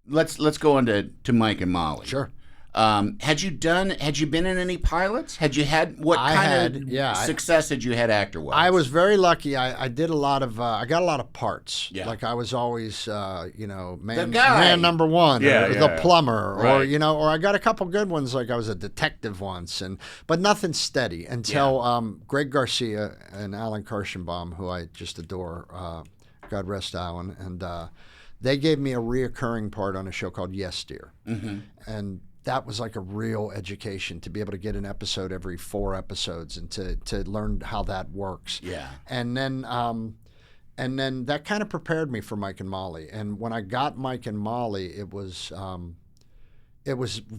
let's go on to Mike and Molly. Sure. Had you been in any pilots? Had you had what kind of success had you had actor-wise? I was very lucky. I did a lot of I got a lot of parts. Yeah. Like I was always man number one, Yeah, or yeah. the plumber, Right. or I got a couple good ones. Like I was a detective once, but nothing steady until Greg Garcia and Alan Kirschenbaum, who I just adore. God rest Alan, and they gave me a reoccurring part on a show called Yes Dear, and that was like a real education to be able to get an episode every 4 episodes and to learn how that works. Yeah. And then that kind of prepared me for Mike and Molly. And when I got Mike and Molly, it was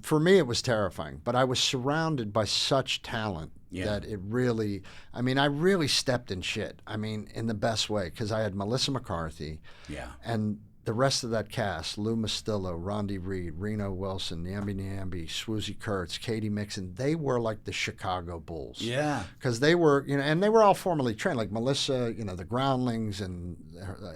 for me it was terrifying. But I was surrounded by such talent that it really, I really stepped in shit. In the best way, because I had Melissa McCarthy. Yeah. And the rest of that cast, Lou Mastillo, Rondi Reed, Reno Wilson, Nyambi, Swoozie Kurtz, Katie Mixon, they were like the Chicago Bulls. Yeah. Because they were, and they were all formally trained. Like Melissa, the Groundlings and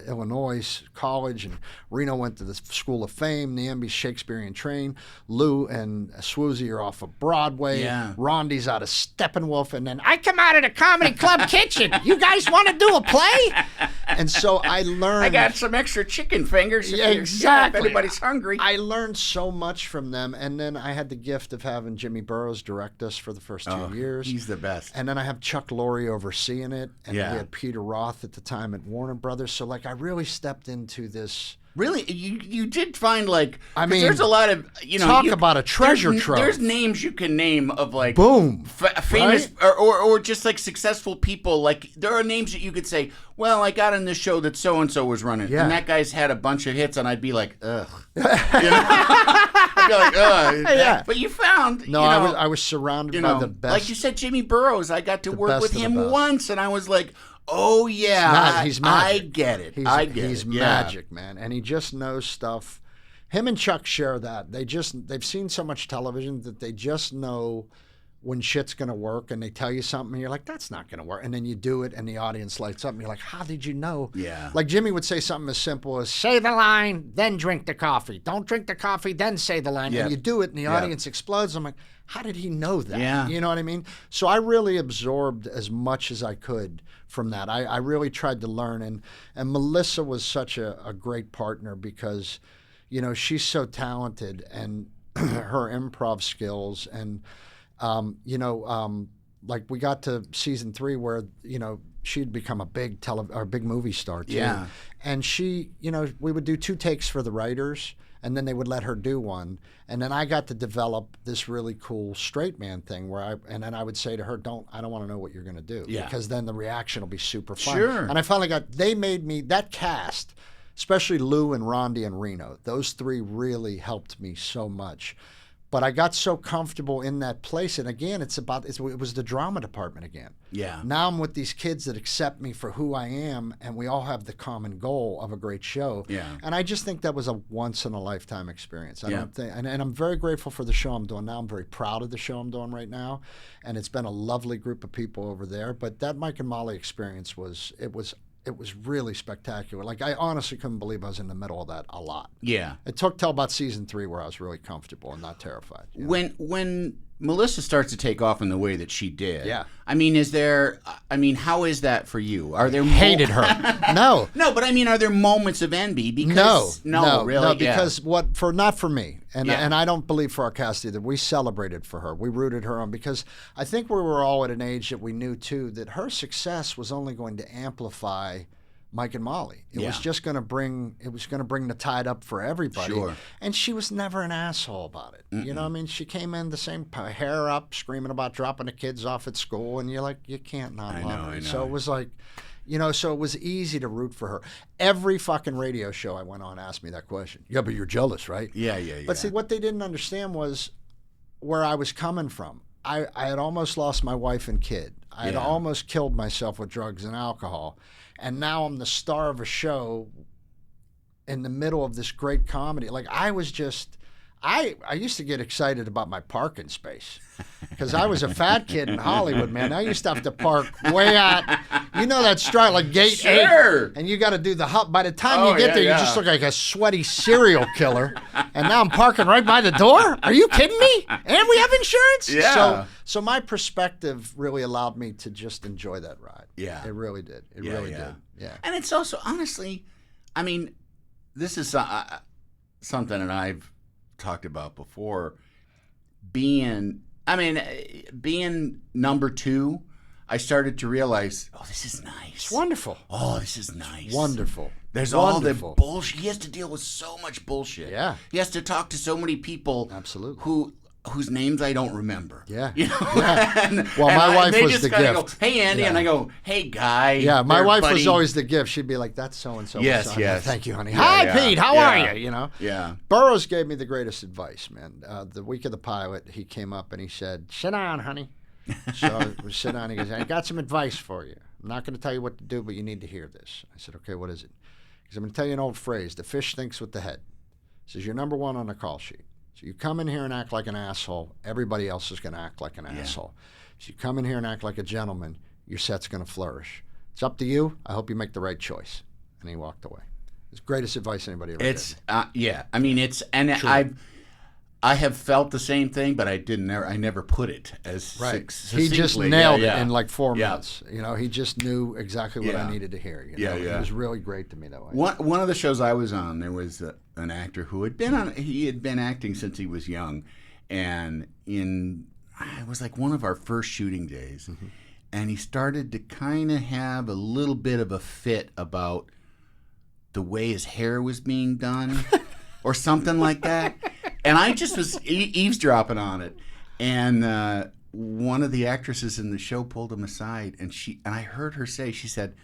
Illinois College, and Reno went to the School of Fame, Nyambi's Shakespearean trained. Lou and Swoozie are off of Broadway. Yeah. Rondi's out of Steppenwolf, and then I come out of the comedy club kitchen. You guys want to do a play? And so I learned. I got some extra chicken fingers. Exactly. If anybody's hungry. I learned so much from them, and then I had the gift of having Jimmy Burrows direct us for the first 2 years. He's the best. And then I have Chuck Lorre overseeing it, and we had Peter Roth at the time at Warner Brothers. So I really stepped into this. Really, you did find there's a lot of talk about a treasure trove. There's names you can name of boom famous right? or just successful people. Like there are names that you could say, well, I got on this show that so and so was running, and that guy's had a bunch of hits, and I'd be like, ugh, I'd be like, ugh. Yeah. But you found I was surrounded by the best. Like you said, Jimmy Burrows. I got to work with him once, and I was like, oh yeah, he's magic. I get it. He's magic, man, and he just knows stuff. Him and Chuck share that. They've seen so much television that they just know when shit's gonna work, and they tell you something, and you're like, that's not gonna work, and then you do it, and the audience lights up, and you're like, how did you know? Yeah. Like Jimmy would say something as simple as say the line, then drink the coffee. Don't drink the coffee, then say the line, and you do it, and the audience explodes. I'm like, how did he know that? Yeah. You know what I mean? So I really absorbed as much as I could from that. I really tried to learn, and Melissa was such a great partner because, she's so talented, and her improv skills, and we got to season 3 where she'd become a big big movie star too. Yeah. And she, we would do 2 takes for the writers, and then they would let her do one. And then I got to develop this really cool straight man thing and then I would say to her, I don't want to know what you're going to do. Yeah. Because then the reaction will be super fun. Sure. And I finally they made me, that cast, especially Lou and Rondi and Reno, those 3 really helped me so much. But I got so comfortable in that place. And again, it was the drama department again. Yeah. Now I'm with these kids that accept me for who I am, and we all have the common goal of a great show. Yeah. And I just think that was a once-in-a-lifetime experience. Yeah. And I'm very grateful for the show I'm doing now. I'm very proud of the show I'm doing right now. And it's been a lovely group of people over there. But that Mike and Molly experience was really spectacular. Like, I honestly couldn't believe I was in the middle of that a lot. Yeah. It took till about season 3 where I was really comfortable and not terrified. When Melissa starts to take off in the way that she did, Yeah. How is that for you? Are there Hated her. No. No, but are there moments of envy? Because No, really, because not for me, and Yeah. and I don't believe for our cast either. We celebrated for her. We rooted her on because I think we were all at an age that we knew too that her success was only going to amplify Mike and Molly. It was just going to bring the tide up for everybody. Sure. And she was never an asshole about it. You know what I mean? She came in the same hair up, screaming about dropping the kids off at school, and you're like, you can't not love her. I know. So it was like, so it was easy to root for her. Every fucking radio show I went on asked me that question. Yeah, but you're jealous, right? Yeah. But see, what they didn't understand was where I was coming from. I had almost lost my wife and kid. I had almost killed myself with drugs and alcohol. And now I'm the star of a show in the middle of this great comedy. Like, I was just, I used to get excited about my parking space because I was a fat kid in Hollywood, man. I used to have to park way out. You know that stride, like gate 8, and you got to do the hop. By the time you get there, you just look like a sweaty serial killer. And now I'm parking right by the door? Are you kidding me? And we have insurance? Yeah. So my perspective really allowed me to just enjoy that ride. Yeah. It really did. It really did. Yeah. And it's also, honestly, I mean, this is something that I've talked about before. Being number 2, I started to realize, oh, this is nice. It's wonderful. Oh, this is nice. It's wonderful. There's all the bullshit. He has to deal with so much bullshit. Yeah. He has to talk to so many people. Absolutely. Whose names I don't remember. Yeah. You know? Yeah. My wife was the gift. Go, hey, Andy. Yeah. And I go, hey, Guy. Yeah, my wife buddy. Was always the gift. She'd be like, that's so-and-so. Yes, yes. Thank you, honey. Yeah, Hi, Pete. How are you? You know? Yeah. Burrows gave me the greatest advice, man. The week of the pilot, he came up and he said, sit down, honey. So we sit down. He goes, I got some advice for you. I'm not going to tell you what to do, but you need to hear this. I said, okay, what is it? He said, I'm going to tell you an old phrase. The fish thinks with the head. He says, you're number 1 on the call sheet. So you come in here and act like an asshole, everybody else is going to act like an asshole. So you come in here and act like a gentleman, your set's going to flourish. It's up to you. I hope you make the right choice. And he walked away. It's the greatest advice anybody ever It's, did. yeah. I mean, it's, and I have felt the same thing, but I never put it as He just nailed it in like 4 minutes. You know, he just knew exactly what I needed to hear. You know? It was really great to me that way. One of the shows I was on, there was an actor who had been acting since he was young, and it was like one of our first shooting days, and he started to kind of have a little bit of a fit about the way his hair was being done, or something like that. And I just was eavesdropping on it, and one of the actresses in the show pulled him aside, and I heard her say, she said,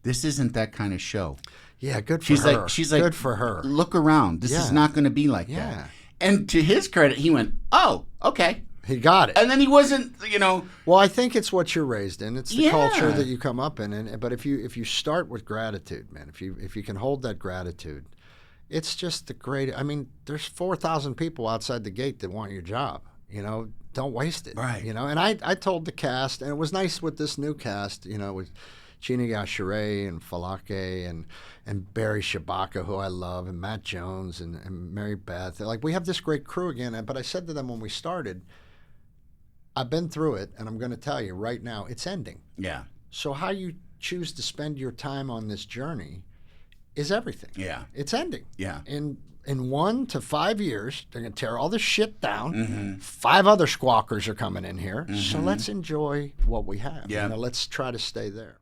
"This isn't that kind of show." Yeah, good for her. She's like, good for her. Look around. This is not going to be like that. And to his credit, he went, "Oh, okay." He got it. And then he wasn't, you know. Well, I think it's what you're raised in. It's the culture that you come up in. But if you start with gratitude, man, if you can hold that gratitude. It's just the great. I mean, there's 4,000 people outside the gate that want your job. You know, don't waste it. Right. You know, and I told the cast, and it was nice with this new cast. You know, with Chini Gashere and Falake and Barry Shabaka, who I love, and Matt Jones and Mary Beth. Like, we have this great crew again. But I said to them when we started, I've been through it, and I'm going to tell you right now, it's ending. Yeah. So how you choose to spend your time on this journey is everything. Yeah. It's ending. Yeah. In 1 to 5 years, they're going to tear all this shit down. 5 other squawkers are coming in here. So let's enjoy what we have. Yeah. You know, let's try to stay there.